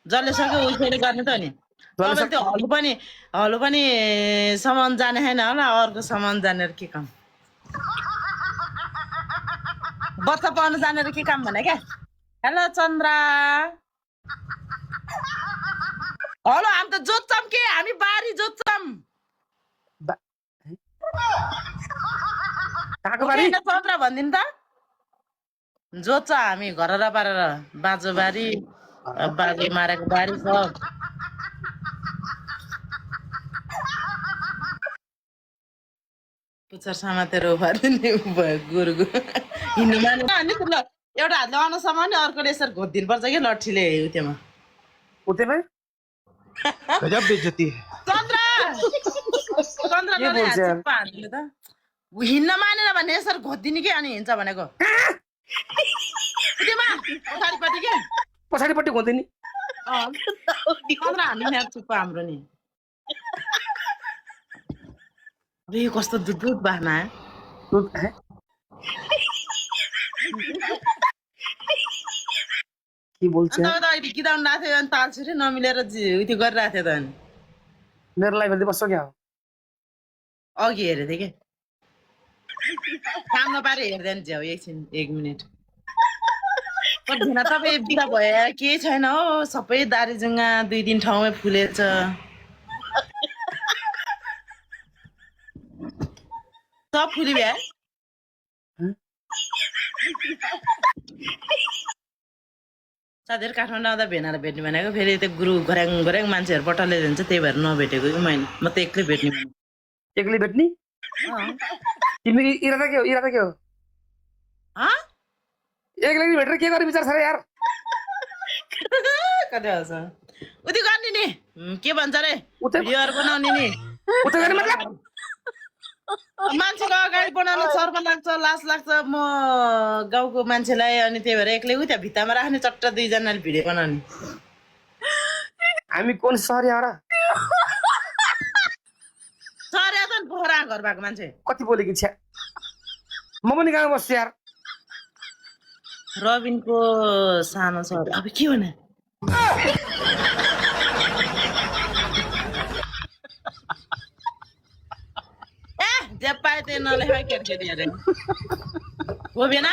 जसले सक्यो उसले गर्ने त नि तपाईँले त्यो हलो पनि सामान जाने छैन होला अर्को सामान जानेर के काम बच्चा पाउनु जानेर के काम भने क्या हेलो चन्द्रा हलो हामी त जोत्छौँ के हामी बारी जोत्छौँ चन्द्रा भनिदिनु त जोत्छ हामी घर र पारेर बाँझो बारी बाघले मारेको बारी सब पुच्छर समातेर उफार्ने गोरुको हिँड्नु माने अनि ल एउटा हातले अनुसम्म नि अर्कोले यसरी घोदिनु पर्छ कि लट्ठीले उत्योमा गजब बेइज्जती चन्द्रा त हिँड्न मानेन भने यसरी घोदिने कि अनि हिँड्छ भनेको पछाडिपट्टि के पछाडिपट्टि घोदिने चन्द्रा हामी यहाँ चुप्पा हाम्रो नि यो कस्तो दुध बाहना के बोल्छ अहिले किदाउनु लाग्थ्यो अनि तालछुरी नमिलेर उयो गरिरहेको थियो त अनि मेरो लाइफ हेर्दै बस्छ क्या अघि हेरेको थिएँ कि काम नपाएर हेर्दैन झ्याउ एकछिन 1 मिनट तपाईँ बिदा भयो केही छैन हो सबै दारीजुङ्गा 2-3 ठाउँमै फुलेछ सब फुली भ्या साथीहरू काठमाडौँ आउँदा भेनालाई भेट्ने भनेको फेरि त्यो गुरु घर्याङ घर्याङ मान्छेहरू पटलले जान्छ त्यही भएर नभेटेको कि मैले म त एक्लै भेट्ने एक्लै भेट्ने तिमी इरादा के हो एक्लै भेटेर के गर्ने विचार छ र यार कतै हुन्छ उति गर्ने नि के भन्छ रे भिडियोहरू बनाउने नि उता गर्ने मतलब मान्छेको अगाडि बनाउन सर्व लाग्छ लाज लाग्छ म गाउँको मान्छेलाई अनि त्यही भएर एक्लै उता भित्तामा राख्ने चट्ट 2 जनाले भिडियो बनाउने हामी कुन सहरिया र सहरिया त पोखरा घर भएको मान्छे कति बोलेकी छ म पनि गाउँमा बस्छु यार रबिनको सानो सहर अब के भने जे पाए त्यही नलेखा केटी अरे हो बेना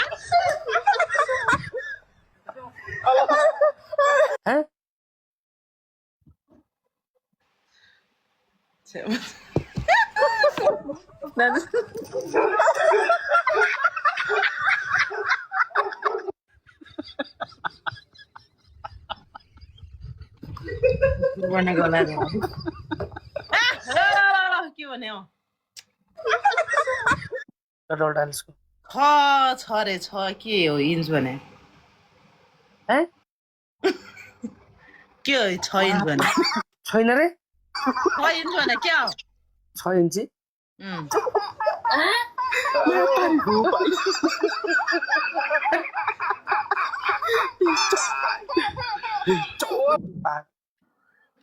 के भने हो छ रे छ के हो इन्च भने के हो 6 इन्च भने छैन रे 6 इन्च भने के हो 6 इन्ची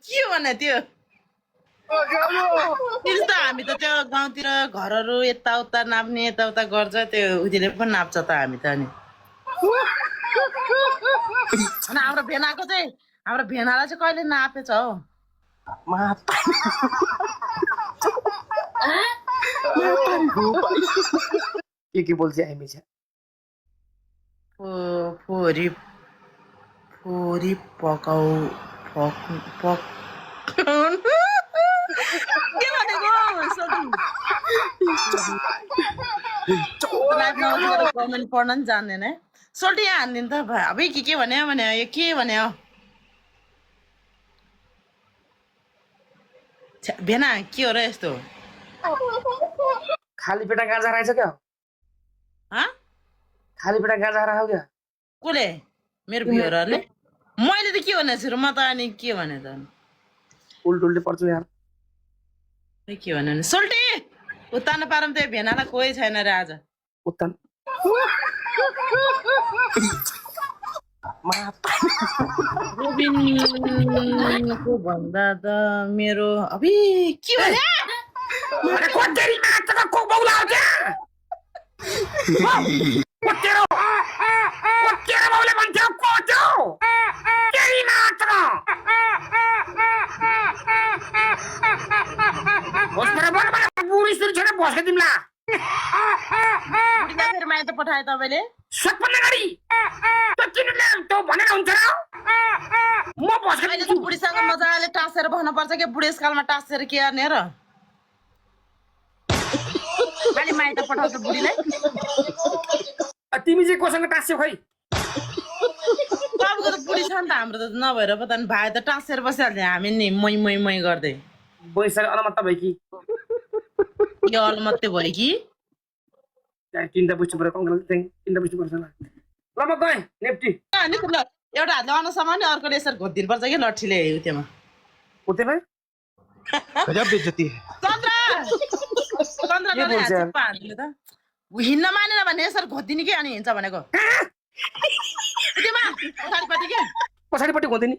के भने त्यो त हामी त त्यो गाउँतिर घरहरू यताउता नाप्ने यताउता गर्छ त्यो उतिले पनि नाप्छ त हामी त अनि हाम्रो भेनाको चाहिँ हाम्रो भेनालाई चाहिँ कहिले नापेछ हौ के बोल्छ हामी छ फोरी फोरी पकाउ पक के भनेको कमेन्ट पढ्न नि जान्दैन है सोल्टी यहाँ हान्दिनु त अब के भन्यो यो के भन्यो भेना के हो र यस्तो खाली पेटा गाजा रहेछ क्या खाली पेटा गाजा राख्यो क्या कसले मेरो भ्युअरहरूले मैले त के भनेको छु र म त अनि के भने त उल्टुल्टे पर्छु यार के भन्नु सोल्टी उत्तान पारम त्यो भेनालाई कोही छैन रे आज उत्तान रोबिनको भन्दा त मेरो अबे के भने अरे कोटेरी नाचको को बौला हो क्या कोटेरो कोटेरो बौले भन्छ कोटो तेरी नाचको बस्के तिमीला बुढीलाई फेरि माइत पठाए तपाईँले सपना गरी त किनले त भनेर हुन्छ र म बस्के अहिले त बुढीसँग मजाले टाँसेर बस्नुपर्छ के बुढेसकालमा टाँसेर के गर्ने र खालि माइत पठाउँछ बुढीलाई तिमी चाहिँ कोसँग टाँस्यो खै तपाईँको त बुढी छ नि त हाम्रो त नभएर पो त नि भाइ त टाँसेर बसिहाल्थ्यो हामी नि मै मै मै गर्दै बैसँग अलमत्त भयो कि यो अलमत्ते भयो कि तिनवटा बुझ्नु पर्यो कङ्ग्रेस तिनवटा बुझ्नु पर्छ ल म गएँ नेप्टी अनि ल एउटा हातले अनसम्म नि अर्कोले यसरी घोदिनुपर्छ कि लट्ठीले उत्योमा उतैमा गजब बेइज्जती है चन्द्रले हात चिप्पा हान्दियो त हिँड्न मानेन भने यसरी घोदिने कि अनि हिँड्छ भनेको उत्योमा पछाडिपट्टि के पछाडिपट्टि घुम्दै नि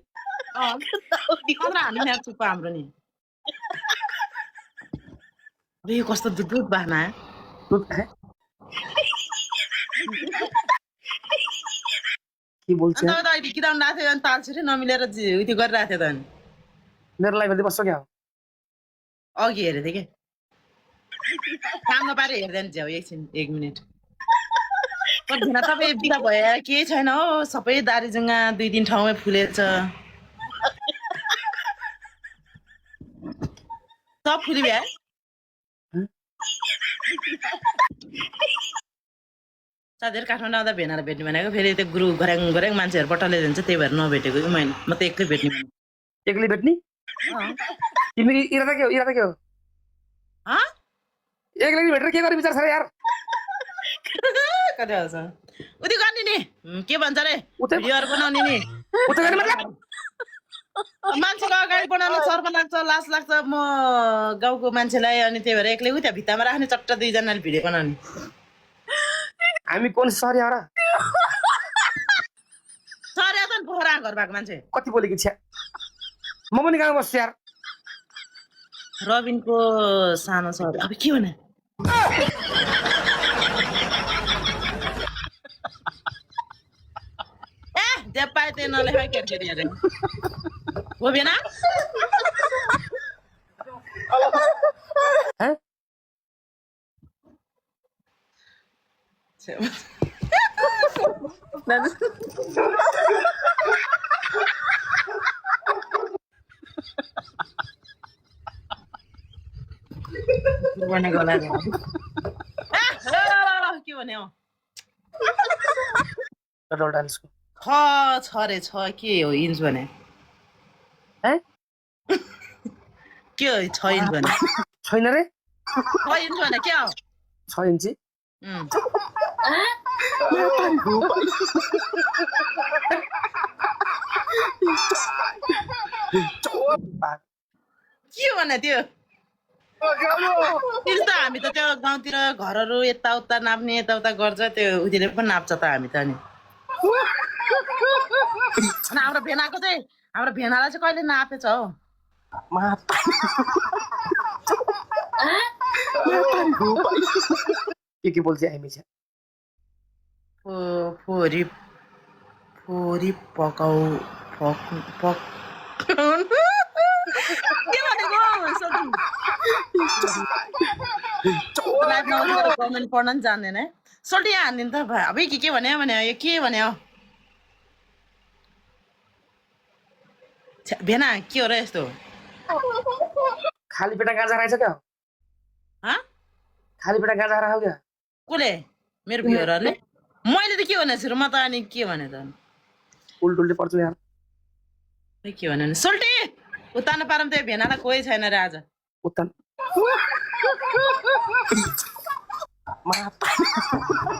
चन्द्र हान्ने हात चिप्पा हाम्रो नि अरे यो कस्तो दुध बाना के बोल्छ अन्त अहिले किताब नाथ्यो अनि तालछुरी नमिलेर उयो गरिरहेको थियो त अनि मेरो लाइभमा बस्छ क्या अघि हेरेको थिएँ कि काम नपारेर हेर्दैन झ्याउ एकछिन 1 मिनट कतिजना तपाईँ बिदा भयो केही छैन हो सबै दारीजुङ्गा 2-3 ठाउँमै फुलेछ सब फुली भ्या साथीहरू काठमाडौँ आउँदा भेनाएर भेट्ने भनेको फेरि त्यो गुरु घर्याङ घर्याङ मान्छेहरू पटलले जान्छ त्यही भएर नभेटेको कि मैले म त एक्लै भेट्ने एक्लै भेट्ने तिमी इरादा के हो इरादा के हो एक्लै भेटेर के गर्ने विचार छ यार कति हाल्छ उति गर्ने नि के भन्छ रे भिडियोहरू बनाउने नि उता गर्ने मतलब मान्छेको अगाडि बनाउनु सर्प लाग्छ लास लाग्छ म गाउँको मान्छेलाई अनि त्यही भएर एक्लै उता भित्तामा राख्ने चट्ट 2 जनाले भिडियो बनाउने हामी कोन सरी हरा सर्या त पोखरा घर भएको मान्छे कति बोलेकी छ म पनि गाउँ बस्छु यार रबिनको सानो छ अब के भने ए जे पाए त्यही नलेखा केटी अरे हो बिना हैं भनेको होला के भन्यो डबल डान्सको छ रे छ के हो इन्च भने हैं के हो 6 इन्च भने छैन रे 6 इन्च भने के हो 6 इन्ची के भने त्यो त हामी त त्यो गाउँतिर घरहरू यताउता नाप्ने यताउता गर्छ त्यो उतिले पनि नाप्छ त हामी त अनि हाम्रो भेनाको चाहिँ हाम्रो भेनालाई चाहिँ कहिले नापेछ हौ के बोल्छ हामी छ फोरी फोरी पकाउ पक के भनेको कमेन्ट पढ्न नि जान्दैन है सोल्टी यहाँ हान्दिनु त अब के भन्यो भने यो के भन्यो भेना के हो र यस्तो खाली पेटा गाजा रहेछ क्या खाली पेटा गाजा राख्यो क्या कसले मेरो भ्युअरहरूले मैले त के भनेको छु र म त अनि के भने त उल्टुल्टे पर्छ यार के भन्यो भने सोल्टी उतार्नु पारौँ त्यो भेनालाई कोही छैन रे आज उत्तान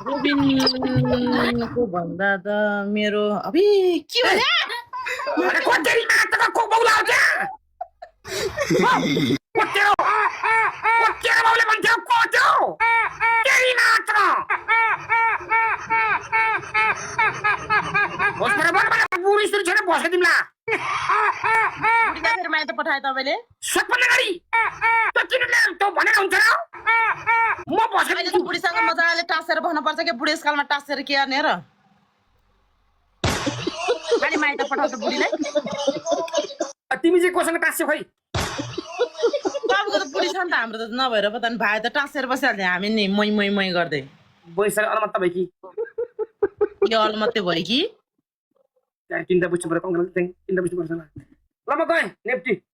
रोबिनको भन्दा त मेरो अबे के भने माइत पठाए तपाईँले अहिले त बुढीसँग मजाले टाँसेर बस्नुपर्छ कि बुढेसकालमा टाँसेर के गर्ने र खालि माइत पठाउँछ बुढीलाई तिमी चाहिँ कोसँग टाँस्यो खै तपाईँको त बुढी छ नि त हाम्रो त नभएर पो त नि भाइ त टाँसेर बसिहाल्थ्यो हामी नि मै गर्दै बोइसर अलमत्ता भयो कि यो अल मात्रै भयो कि त्यहाँ 3टा बुझ्नु पर्यो कङ्ग्रेस 3टा बुझ्नु पर्छ ल म गएँ नेप्टी